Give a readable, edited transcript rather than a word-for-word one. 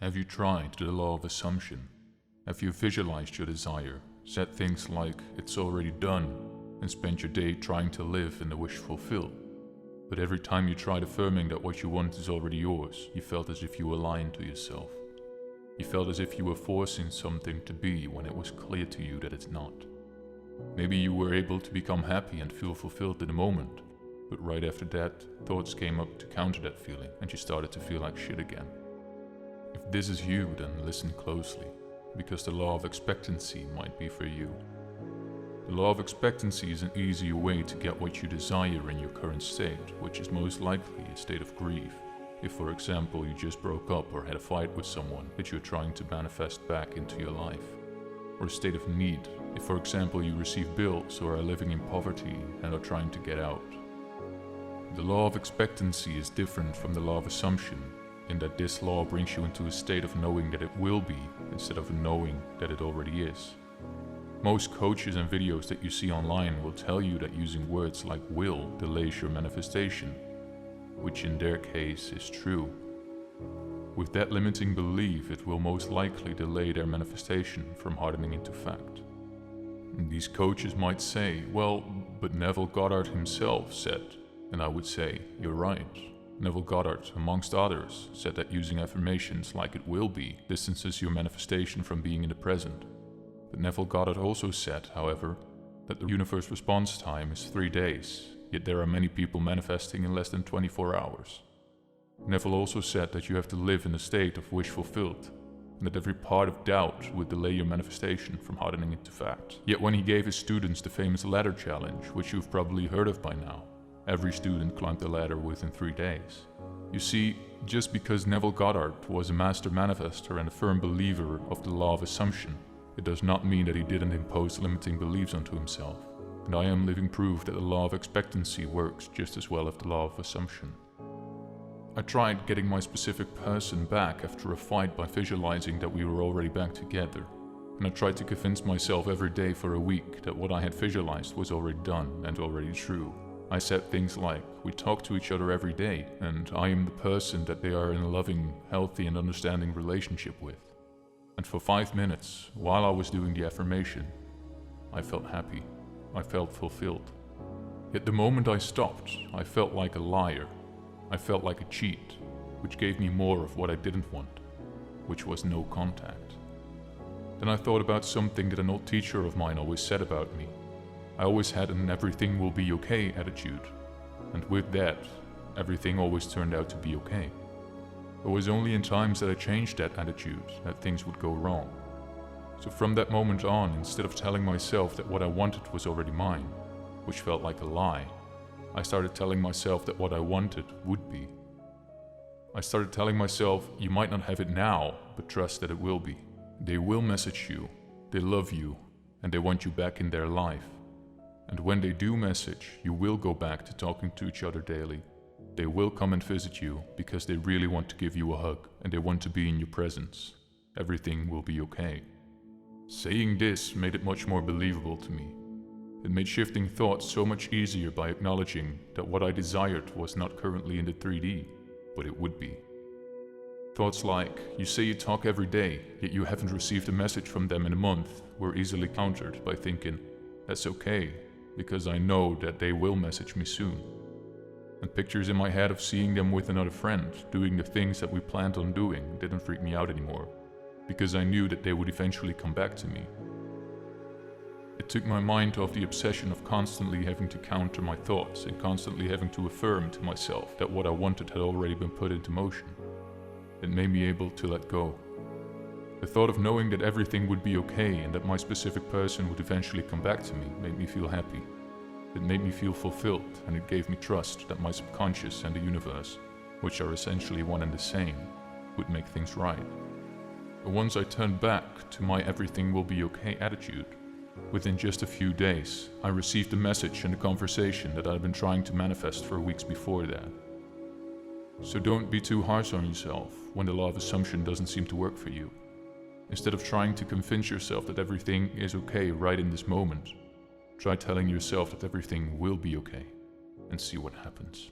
Have you tried the law of assumption? Have you visualized your desire, said things like it's already done, and spent your day trying to live in the wish fulfilled? But every time you tried affirming that what you want is already yours, you felt as if you were lying to yourself. You felt as if you were forcing something to be when it was clear to you that it's not. Maybe you were able to become happy and feel fulfilled in the moment, but right after that, thoughts came up to counter that feeling and you started to feel like shit again. If this is you, then listen closely, because the law of expectancy might be for you. The law of expectancy is an easier way to get what you desire in your current state, which is most likely a state of grief. If, for example, you just broke up or had a fight with someone that you're trying to manifest back into your life. Or a state of need, if, for example, you receive bills or are living in poverty and are trying to get out. The law of expectancy is different from the law of assumption, in that this law brings you into a state of knowing that it will be, instead of knowing that it already is. Most coaches and videos that you see online will tell you that using words like will delays your manifestation, which in their case is true. With that limiting belief, it will most likely delay their manifestation from hardening into fact. And these coaches might say, well, but Neville Goddard himself said, and I would say, you're right. Neville Goddard, amongst others, said that using affirmations like it will be distances your manifestation from being in the present. But Neville Goddard also said, however, that the universe response time is 3 days, yet there are many people manifesting in less than 24 hours. Neville also said that you have to live in a state of wish fulfilled, and that every part of doubt would delay your manifestation from hardening into fact. Yet when he gave his students the famous ladder challenge, which you've probably heard of by now, every student climbed the ladder within 3 days. You see, just because Neville Goddard was a master manifester and a firm believer of the law of assumption, it does not mean that he didn't impose limiting beliefs onto himself. And I am living proof that the law of expectancy works just as well as the law of assumption. I tried getting my specific person back after a fight by visualizing that we were already back together. And I tried to convince myself every day for a week that what I had visualized was already done and already true. I said things like, we talk to each other every day, and I am the person that they are in a loving, healthy and understanding relationship with. And for 5 minutes, while I was doing the affirmation, I felt happy. I felt fulfilled. Yet the moment I stopped, I felt like a liar. I felt like a cheat, which gave me more of what I didn't want, which was no contact. Then I thought about something that an old teacher of mine always said about me. I always had an everything will be okay attitude, and with that, everything always turned out to be okay. It was only in times that I changed that attitude that things would go wrong. So from that moment on, instead of telling myself that what I wanted was already mine, which felt like a lie, I started telling myself that what I wanted would be. I started telling myself, you might not have it now, but trust that it will be. They will message you, they love you, and they want you back in their life. And when they do message, you will go back to talking to each other daily. They will come and visit you because they really want to give you a hug and they want to be in your presence. Everything will be okay. Saying this made it much more believable to me. It made shifting thoughts so much easier by acknowledging that what I desired was not currently in the 3D, but it would be. Thoughts like, you say you talk every day, yet you haven't received a message from them in a month, were easily countered by thinking, that's okay, because I know that they will message me soon. And pictures in my head of seeing them with another friend, doing the things that we planned on doing, didn't freak me out anymore, because I knew that they would eventually come back to me. It took my mind off the obsession of constantly having to counter my thoughts and constantly having to affirm to myself that what I wanted had already been put into motion. It made me able to let go. The thought of knowing that everything would be okay and that my specific person would eventually come back to me made me feel happy. It made me feel fulfilled, and it gave me trust that my subconscious and the universe, which are essentially one and the same, would make things right. But once I turned back to my everything will be okay attitude, within just a few days, I received a message and a conversation that I'd been trying to manifest for weeks before that. So don't be too harsh on yourself when the law of assumption doesn't seem to work for you. Instead of trying to convince yourself that everything is okay right in this moment, try telling yourself that everything will be okay and see what happens.